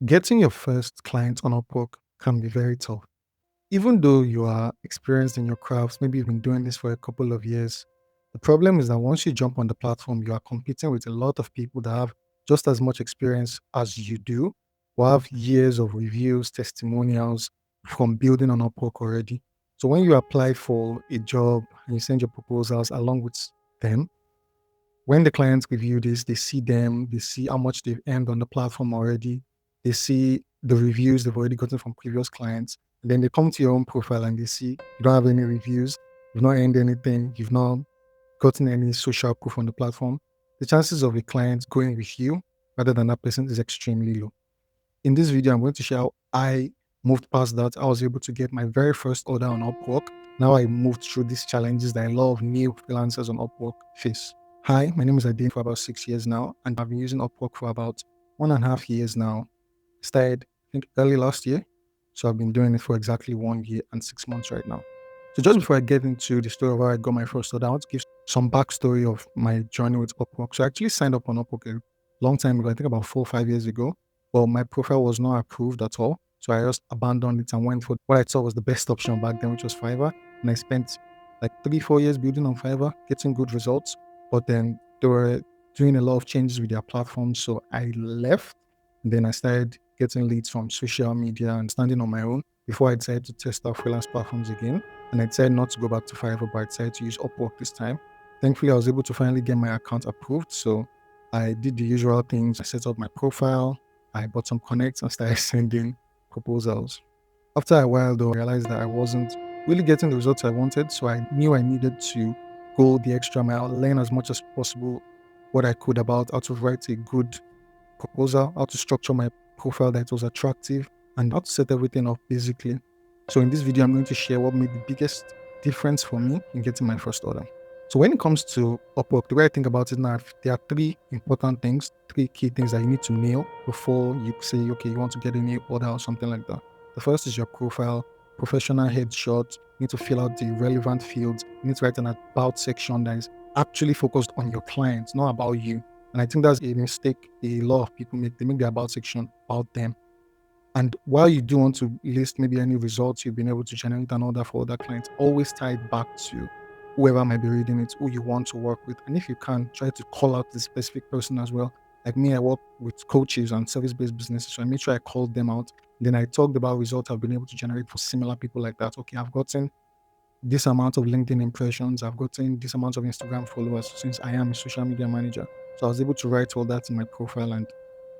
Getting your first client on Upwork can be very tough. Even though you are experienced in your crafts, maybe you've been doing this for a couple of years, the problem is that once you jump on the platform, you are competing with a lot of people that have just as much experience as you do, who have years of reviews, testimonials from building on Upwork already. So when you apply for a job and you send your proposals along with them, when the clients review this, they see them, they see how much they've earned on the platform already, they see the reviews they've already gotten from previous clients. And then they come to your own profile and they see you don't have any reviews, you've not earned anything, you've not gotten any social proof on the platform. The chances of a client going with you rather than that person is extremely low. In this video, I'm going to share how I moved past that. I was able to get my very first order on Upwork. Now I moved through these challenges that a lot of new freelancers on Upwork face. Hi, my name is Adin for about 6 years now, and I've been using Upwork for about 1.5 years now. Started, I think, early last year. So I've been doing it for exactly 1 year and 6 months right now. So just before I get into the story of how I got my first order, I want to give some backstory of my journey with Upwork. So I actually signed up on Upwork a long time ago, I think about 4 or 5 years ago. Well, my profile was not approved at all. So I just abandoned it and went for what I thought was the best option back then, which was Fiverr. And I spent like 3, 4 years building on Fiverr, getting good results. But then they were doing a lot of changes with their platform. So I left. And then I started getting leads from social media and standing on my own before I decided to test out freelance platforms again. And I decided not to go back to Fiverr, but I decided to use Upwork this time. Thankfully, I was able to finally get my account approved. So I did the usual things. I set up my profile, I bought some connects and started sending proposals. After a while, though, I realized that I wasn't really getting the results I wanted. So I knew I needed to go the extra mile, learn as much as possible what I could about how to write a good proposal, how to structure my profile that was attractive, and how to set everything up basically. So in this video, I'm going to share what made the biggest difference for me in getting my first order. So when it comes to Upwork, the way I think about it now, there are three important things, three key things that you need to nail before you say, okay, you want to get a new order or something like that. The first is your profile, professional headshot. You need to fill out the relevant fields. You need to write an about section that is actually focused on your clients, not about you. And I think that's a mistake a lot of people make. They make the about section about them. And while you do want to list maybe any results you've been able to generate an order for other clients, always tie it back to whoever might be reading it, who you want to work with. And if you can, try to call out the specific person as well. Like me, I work with coaches and service-based businesses, so I make sure I called them out. Then I talked about results I've been able to generate for similar people like that. Okay, I've gotten this amount of LinkedIn impressions, I've gotten this amount of Instagram followers since I am a social media manager. So I was able to write all that in my profile, and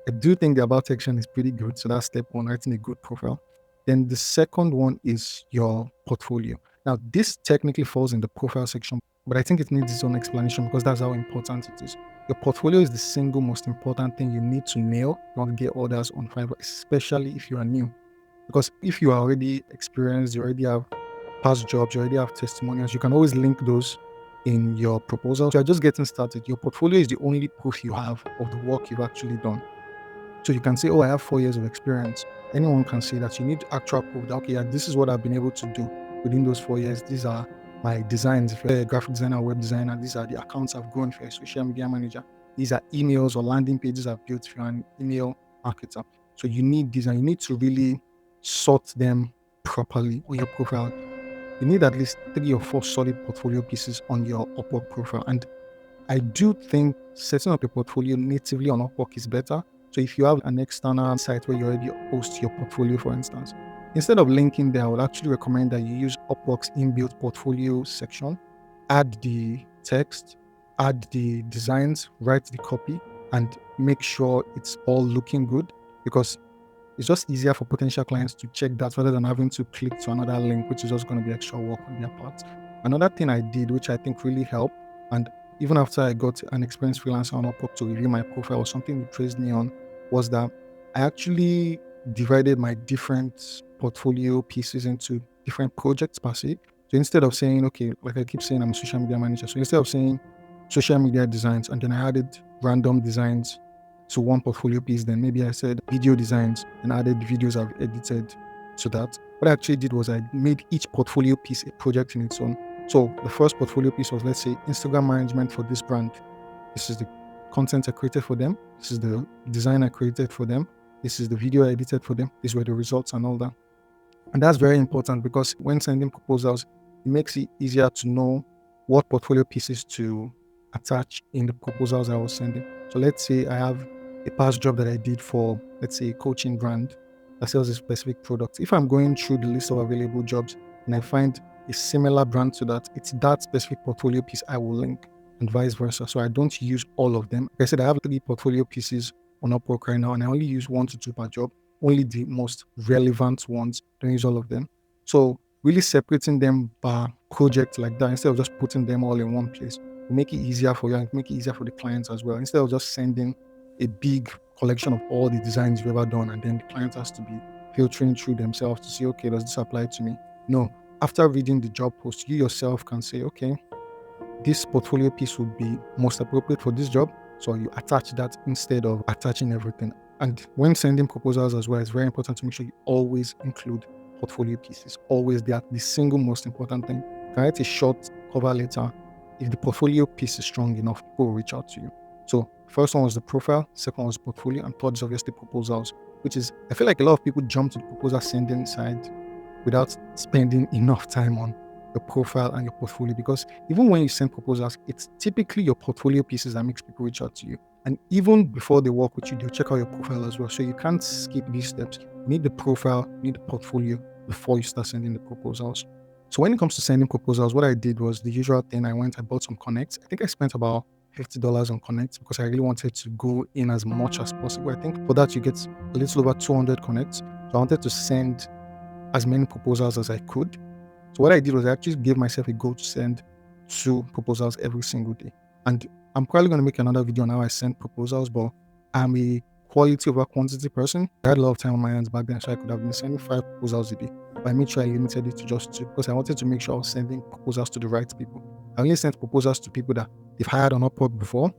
I do think the about section is pretty good. So that's step one, writing a good profile. Then the second one is your portfolio. Now, this technically falls in the profile section, but I think it needs its own explanation because that's how important it is. Your portfolio is the single most important thing you need to nail if you want to get orders on Fiverr, especially if you are new. Because if you are already experienced, you already have past jobs, you already have testimonials, you can always link those in your proposal. So you're just getting started. Your portfolio is the only proof you have of the work you've actually done. So you can say, oh, I have 4 years of experience. Anyone can say that. You need actual proof that, okay, yeah, this is what I've been able to do within those 4 years. These are my designs. If you're a graphic designer or web designer, these are the accounts I've grown. If you're a social media manager, these are emails or landing pages I've built if you're an email marketer. So you need these, and you need to really sort them properly on your profile. You need at least 3 or 4 solid portfolio pieces on your Upwork profile. And I do think setting up a portfolio natively on Upwork is better. So if you have an external site where you already host your portfolio, for instance, instead of linking there, I would actually recommend that you use Upwork's inbuilt portfolio section, add the text, add the designs, write the copy, and make sure it's all looking good, because it's just easier for potential clients to check that rather than having to click to another link, which is just going to be extra work on their part. Another thing I did, which I think really helped, and even after I got an experienced freelancer on Upwork to review my profile, or something he praised me on, was that I actually divided my different portfolio pieces into different projects per se. So instead of saying, okay, like I keep saying, I'm a social media manager. So instead of saying social media designs, and then I added random designs to one portfolio piece, then maybe I said video designs and added the videos I've edited to that. What I actually did was I made each portfolio piece a project in its own. So the first portfolio piece was, let's say, Instagram management for this brand. This is the content I created for them. This is the design I created for them. This is the video I edited for them. These were the results and all that. And that's very important because when sending proposals, it makes it easier to know what portfolio pieces to attach in the proposals I was sending. So let's say I have a past job that I did for, let's say, a coaching brand that sells a specific product. If I'm going through the list of available jobs and I find a similar brand to that, it's that specific portfolio piece I will link, and vice versa. So I don't use all of them. Like I said, I have 3 portfolio pieces on Upwork right now, and I only use 1 to 2 per job, only the most relevant ones, don't use all of them. So really separating them by project like that, instead of just putting them all in one place, will make it easier for you and make it easier for the clients as well. Instead of just sending a big collection of all the designs you've ever done, and then the client has to be filtering through themselves to see, okay, does this apply to me? No. After reading the job post, you yourself can say, okay, this portfolio piece would be most appropriate for this job. So you attach that instead of attaching everything. And when sending proposals as well, it's very important to make sure you always include portfolio pieces. Always, they are the single most important thing. If I write a short cover letter, if the portfolio piece is strong enough, people will reach out to you. So first one was the profile, second one was portfolio, and third is obviously proposals, which is, I feel like a lot of people jump to the proposal sending side without spending enough time on your profile and your portfolio, because even when you send proposals, it's typically your portfolio pieces that makes people reach out to you. And even before they work with you, they'll check out your profile as well. So you can't skip these steps. You need the profile, you need the portfolio before you start sending the proposals. So when it comes to sending proposals, what I did was the usual thing. I bought some connects. I think I spent about $50 on connects because I really wanted to go in as much as possible. I think for that you get a little over 200 connects. So I wanted to send as many proposals as I could. So what I did was I actually gave myself a goal to send 2 proposals every single day. And I'm probably going to make another video on how I send proposals, but I'm a quality over quantity person. I had a lot of time on my hands back then, so I could have been sending 5 proposals a day. But I made sure I limited it to just 2 because I wanted to make sure I was sending proposals to the right people. I only sent proposals to people that they've hired on Upwork before,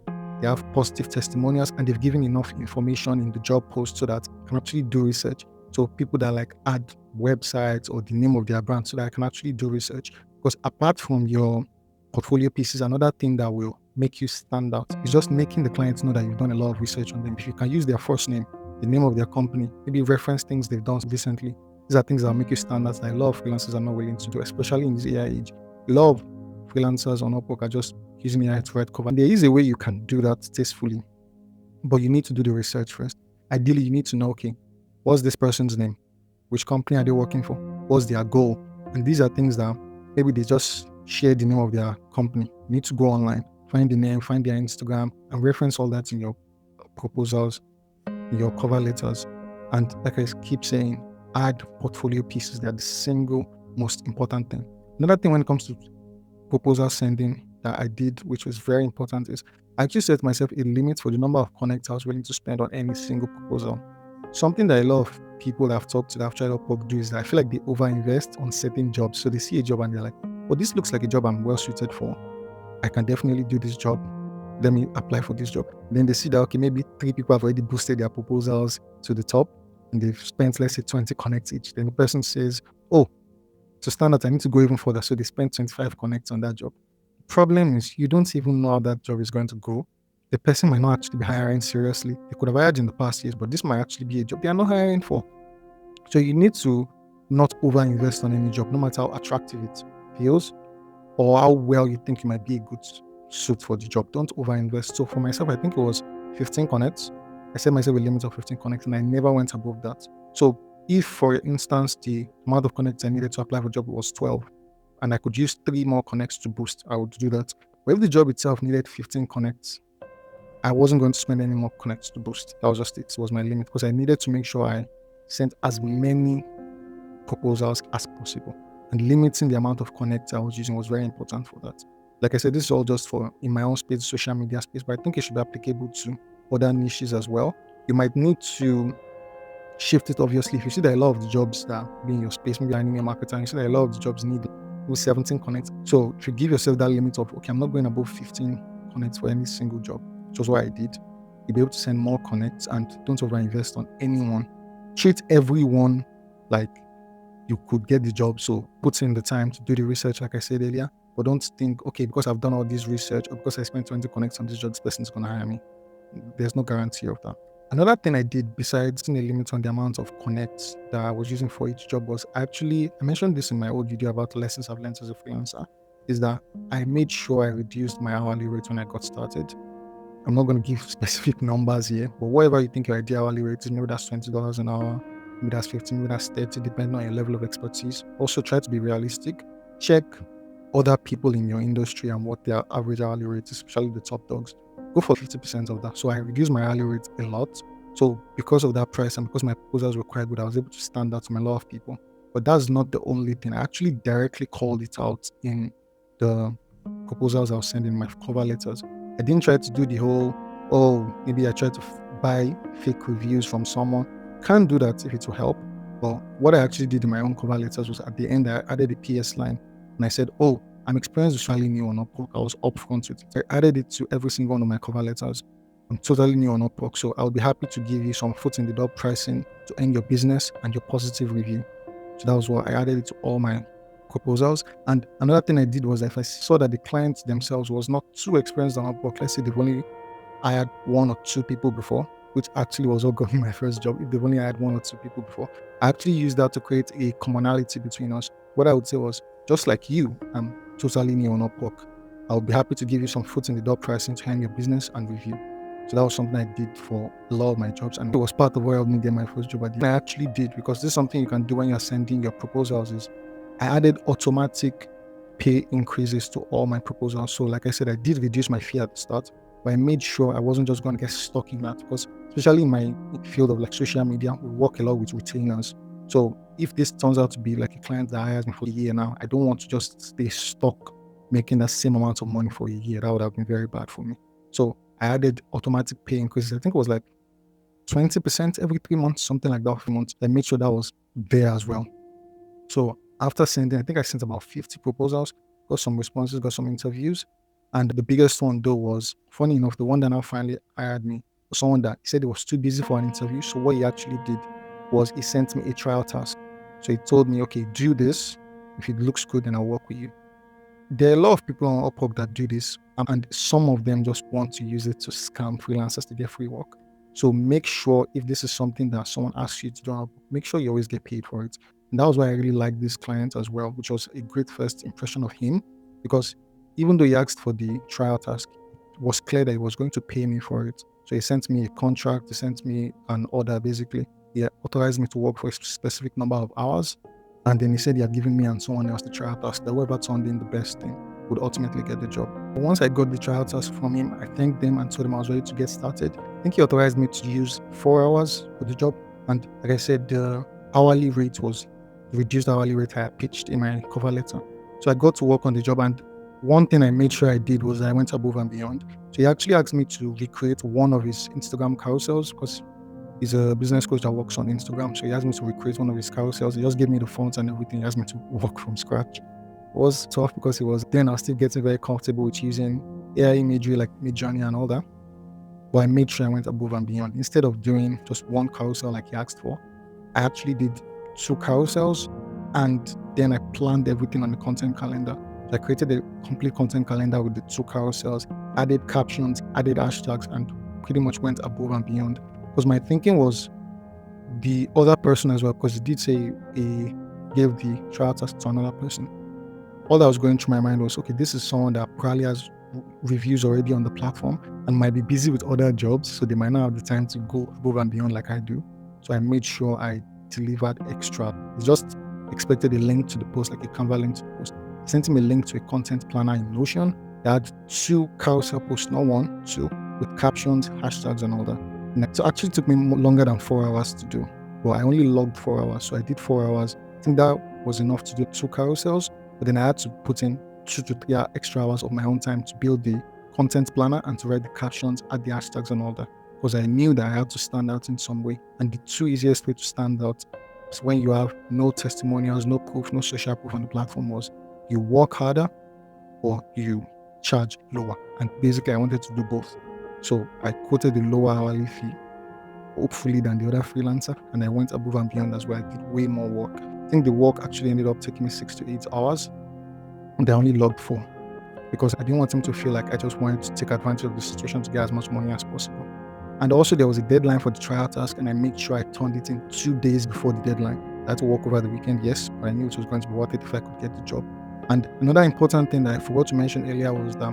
they have positive testimonials, and they've given enough information in the job post so that I can actually do research. So people that like add websites or the name of their brand so that I can actually do research. Because apart from your portfolio pieces, another thing that will make you stand out is just making the clients know that you've done a lot of research on them. If you can use their first name, the name of their company, maybe reference things they've done recently, these are things that will make you stand out that a lot of freelancers are not willing to do, especially in this AI age. A lot of freelancers on Upwork are just using AI to write cover. And there is a way you can do that tastefully, but you need to do the research first. Ideally, you need to know, okay, what's this person's name? Which company are they working for? What's their goal? And these are things that maybe they just share the name of their company. You need to go online, find the name, find their Instagram, and reference all that in your proposals, in your cover letters. And like I keep saying, add portfolio pieces. They are the single most important thing. Another thing when it comes to proposal sending that I did, which was very important, is I actually set myself a limit for the number of connects I was willing to spend on any single proposal. Something that a lot of people that I've talked to that have tried Upwork do is that I feel like they overinvest on certain jobs. So they see a job and they're like, well, this looks like a job I'm well suited for. I can definitely do this job. Let me apply for this job. Then they see that, okay, maybe 3 people have already boosted their proposals to the top and they've spent, let's say, 20 connects each. Then the person says, oh, to stand out, I need to go even further. So they spend 25 connects on that job. The problem is you don't even know how that job is going to go. The person might not actually be hiring seriously. They could have hired in the past years, but this might actually be a job they are not hiring for. So you need to not over-invest on any job, no matter how attractive it feels or how well you think you might be a good suit for the job. Don't over-invest. So for myself, I think it was 15 connects. I set myself a limit of 15 connects and I never went above that. So if, for instance, the amount of connects I needed to apply for a job was 12 and I could use 3 more connects to boost, I would do that. But if the job itself needed 15 connects, I wasn't going to spend any more connects to boost. That was just it. It was my limit because I needed to make sure I sent as many proposals as possible. And limiting the amount of connects I was using was very important for that. Like I said, this is all just for in my own space, social media space, but I think it should be applicable to other niches as well. You might need to shift it, obviously. If you see that a lot of the jobs that be in your space, maybe you're an email marketer, and you see that a lot of the jobs need 17 connects. So if you give yourself that limit of, okay, I'm not going above 15 connects for any single job, which was what I did, you'll be able to send more connects and don't overinvest on anyone. Treat everyone like you could get the job. So put in the time to do the research, like I said earlier, but don't think, okay, because I've done all this research or because I spent 20 connects on this job, this person's going to hire me. There's no guarantee of that. Another thing I did besides setting a limit on the amount of connects that I was using for each job was I mentioned this in my old video about lessons I've learned as a freelancer, is that I made sure I reduced my hourly rate when I got started. I'm not going to give specific numbers here, but whatever you think your ideal hourly rate is, maybe that's $20 an hour, maybe that's 15, maybe that's 30, depending on your level of expertise. Also, try to be realistic. Check other people in your industry and what their average hourly rate is, especially the top dogs. Go for 50% of that. So I reduced my hourly rate a lot. So because of that price and because my proposals were quite good, I was able to stand out from a lot of people. But that's not the only thing. I actually directly called it out in the proposals I was sending, my cover letters. I didn't try to do the whole, oh, maybe I tried to buy fake reviews from someone. Can't do that if it will help. But what I actually did in my own cover letters was at the end, I added a PS line and I said, oh, I'm experienced visually new on Upwork. I was upfront with it. I added it to every single one of my cover letters. I'm totally new on Upwork, so I'll be happy to give you some foot in the door pricing to earn your business and your positive review. So that was what I added it to all my proposals. And another thing I did was if I saw that the clients themselves was not too experienced on Upwork, let's say they've only hired one or two people before, which actually was all going my first job. If they've only hired one or two people before, I actually used that to create a commonality between us. What I would say was, just like you, I'm totally new on Upwork. I'll be happy to give you some foot in the door pricing to hand your business and review. So that was something I did for a lot of my jobs, and it was part of what helped me get my first job. I actually did, because this is something you can do when you're sending your proposals. Is I added automatic pay increases to all my proposals. So, like I said, I did reduce my fee at the start, but I made sure I wasn't just going to get stuck in that, because especially in my field of like social media, we work a lot with retainers. So if this turns out to be like a client that hires me for a year now, I don't want to just stay stuck making that same amount of money for a year. That would have been very bad for me. So I added automatic pay increases. I think it was like 20% every 3 months, something like that for months. I made sure that was there as well. So after sending, I think I sent about 50 proposals, got some responses, got some interviews. And the biggest one though was, funny enough, the one that now finally hired me was someone that he said he was too busy for an interview. So what he actually did was he sent me a trial task. So he told me, okay, do this. If it looks good, then I'll work with you. There are a lot of people on Upwork that do this, and some of them just want to use it to scam freelancers to get free work. So make sure if this is something that someone asks you to do on Upwork, make sure you always get paid for it. And that was why I really liked this client as well, which was a great first impression of him, because even though he asked for the trial task, it was clear that he was going to pay me for it. So he sent me a contract, he sent me an order basically. He authorized me to work for a specific number of hours. And then he said he had given me and someone else the trial task, that whoever turned in the best thing would ultimately get the job. But once I got the trial task from him, I thanked them and told him I was ready to get started. I think he authorized me to use 4 hours for the job. And like I said, the hourly rate was the reduced hourly rate I had pitched in my cover letter. So I got to work on the job, and one thing I made sure I did was I went above and beyond. So he actually asked me to recreate one of his Instagram carousels, because he's a business coach that works on Instagram. So he asked me to recreate one of his carousels. He just gave me the fonts and everything. He asked me to work from scratch. It was tough because I was still getting very comfortable with using AI imagery like Midjourney and all that. But I made sure I went above and beyond. Instead of doing just one carousel like he asked for, I actually did 2 carousels, and then I planned everything on the content calendar. So I created a complete content calendar with the 2 carousels, added captions, added hashtags, and pretty much went above and beyond. Because my thinking was the other person as well, because he did say he gave the trial task to another person. All that was going through my mind was, okay, this is someone that probably has reviews already on the platform and might be busy with other jobs, so they might not have the time to go above and beyond like I do. So I made sure I delivered extra. He just expected a link to the post, like a Canva link to the post. I sent him a link to a content planner in Notion that had 2 carousel posts, not 1, 2, with captions, hashtags, and all that. And it actually took me longer than 4 hours to do, but I only logged 4 hours, so I did 4 hours. I think that was enough to do 2 carousels, but then I had to put in 2 to 3 extra hours of my own time to build the content planner and to write the captions, add the hashtags and all that, because I knew that I had to stand out in some way. And the 2 easiest way to stand out is when you have no testimonials, no proof, no social proof on the platform, was you work harder or you charge lower. And basically I wanted to do both. So I quoted the lower hourly fee, hopefully than the other freelancer, and I went above and beyond as well. I did way more work. I think the work actually ended up taking me 6 to 8 hours, and I only logged 4, because I didn't want him to feel like I just wanted to take advantage of the situation to get as much money as possible. And also there was a deadline for the trial task, and I made sure I turned it in 2 days before the deadline. I had to work over the weekend, yes, but I knew it was going to be worth it if I could get the job. And another important thing that I forgot to mention earlier was that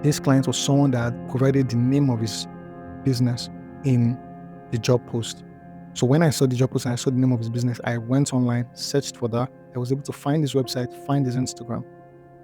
this client was someone that had provided the name of his business in the job post. So when I saw the job post and I saw the name of his business, I went online, searched for that. I was able to find his website, find his Instagram.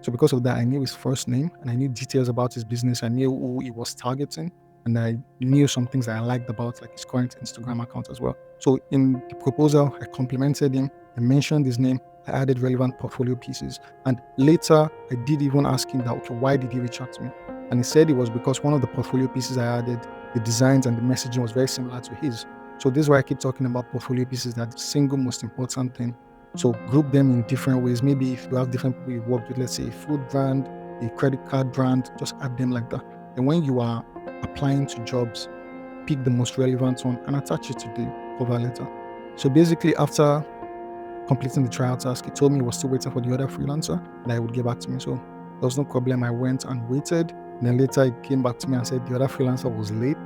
So because of that, I knew his first name and I knew details about his business. I knew who he was targeting, and I knew some things that I liked about, like his current Instagram account as well. So in the proposal, I complimented him. I mentioned his name. I added relevant portfolio pieces. And later, I did even ask him that, okay, why did he reach out to me? And he said it was because one of the portfolio pieces I added, the designs and the messaging was very similar to his. So this is why I keep talking about portfolio pieces, that the single most important thing. So group them in different ways. Maybe if you have different people you work with, let's say a food brand, a credit card brand, just add them like that. And when you are applying to jobs, pick the most relevant one and attach it to the cover letter. So basically, after completing the trial task, he told me he was still waiting for the other freelancer and I would get back to me. So there was no problem. I went and waited. And then later he came back to me and said the other freelancer was late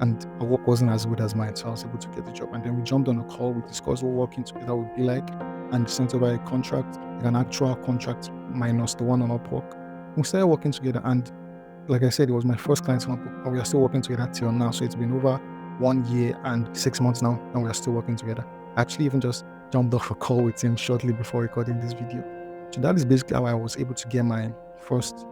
and our work wasn't as good as mine. So I was able to get the job. And then we jumped on a call. We discussed what working together would be like and sent over a contract, like an actual contract minus the one on Upwork. We started working together. And like I said, it was my first client on Upwork. And we are still working together till now. So it's been over 1 year and 6 months now. And we are still working together. I actually even just jumped off a call with him shortly before recording this video. So that is basically how I was able to get my first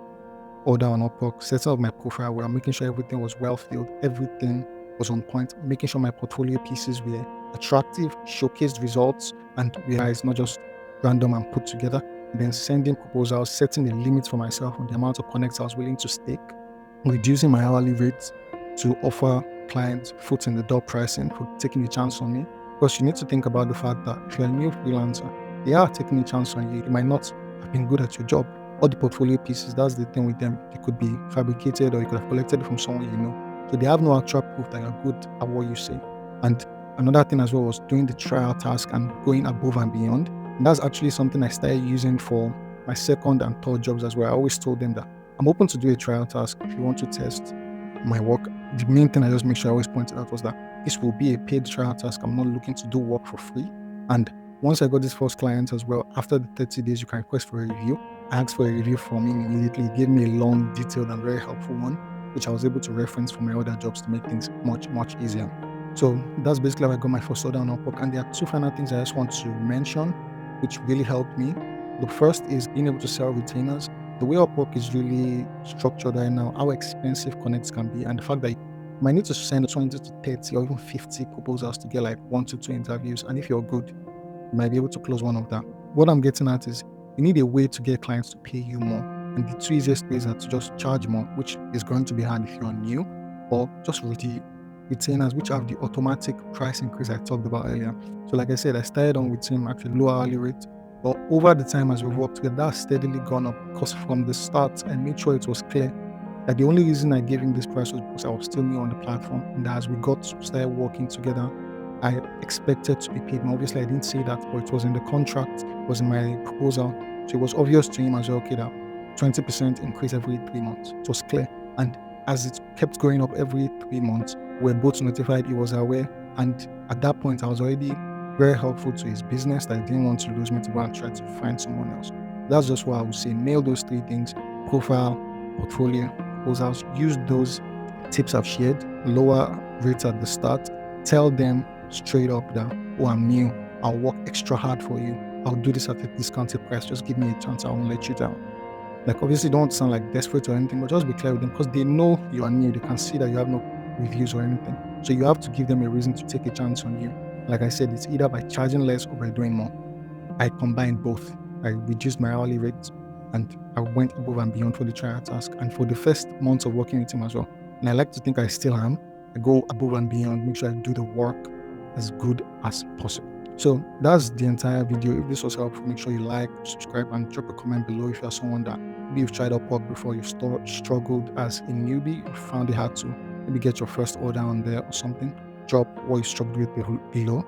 order on Upwork, setting up my profile well, making sure everything was well filled, everything was on point, making sure my portfolio pieces were attractive, showcased results, and realized not just random and put together. And then sending proposals, setting a limit for myself on the amount of connects I was willing to stake, reducing my hourly rates to offer clients foot in the door pricing for taking a chance on me. Because you need to think about the fact that if you're a new freelancer, they are taking a chance on you. You might not have been good at your job. All the portfolio pieces, that's the thing with them. They could be fabricated or you could have collected it from someone you know. So they have no actual proof that you're good at what you say. And another thing as well was doing the trial task and going above and beyond. And that's actually something I started using for my second and third jobs as well. I always told them that I'm open to do a trial task if you want to test my work. The main thing I just make sure I always pointed out was that this will be a paid trial task. I'm not looking to do work for free. And once I got this first client as well, after the 30 days, you can request for a review. I asked for a review from him immediately. He gave me a long, detailed, and very helpful one, which I was able to reference for my other jobs to make things much, much easier. So that's basically how I got my first order on Upwork. And there are two final things I just want to mention, which really helped me. The first is being able to sell retainers. The way Upwork is really structured right now, how expensive connects can be, and the fact that you might need to send 20 to 30 or even 50 proposals to get like 1 to 2 interviews. And if you're good, you might be able to close one of them. What I'm getting at is you need a way to get clients to pay you more. And the two easiest ways are to just charge more, which is going to be hard if you're new, or just with the retainers, which have the automatic price increase I talked about earlier. So like I said, I started on with him actually low hourly rate. But over the time as we've worked together, that's steadily gone up because from the start I made sure it was clear that the only reason I gave him this price was because I was still new on the platform. And as we started working together, I expected to be paid more. Obviously, I didn't say that, but it was in the contract, it was in my proposal. So it was obvious to him as well, okay, that 20% increase every 3 months. It was clear. And as it kept going up every 3 months, we were both notified, he was aware. And at that point, I was already very helpful to his business that I didn't want to lose me to go and try to find someone else. That's just what I would say. Nail those 3 things: profile, portfolio, proposals. Use those tips I've shared, lower rates at the start. Tell them straight up that, oh, I'm new. I'll work extra hard for you. I'll do this at a discounted price. Just give me a chance. I won't let you down. Like, obviously, don't sound like desperate or anything, but just be clear with them because they know you are new. They can see that you have no reviews or anything. So you have to give them a reason to take a chance on you. Like I said, it's either by charging less or by doing more. I combined both. I reduced my hourly rate and I went above and beyond for the trial task and for the first months of working with him as well. And I like to think I still am. I go above and beyond, make sure I do the work as good as possible. So that's the entire video. If this was helpful, make sure you like, subscribe, and drop a comment below if you're someone that maybe you've tried Upwork before, you've struggled as a newbie, you found it hard to maybe get your first order on there or something. Drop what you struggled with below.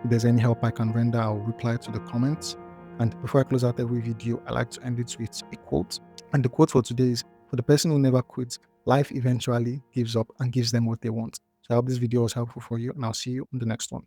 If there's any help I can render, I'll reply to the comments. And before I close out every video, I like to end it with a quote. And the quote for today is, for the person who never quits, life eventually gives up and gives them what they want. So I hope this video was helpful for you, and I'll see you on the next one.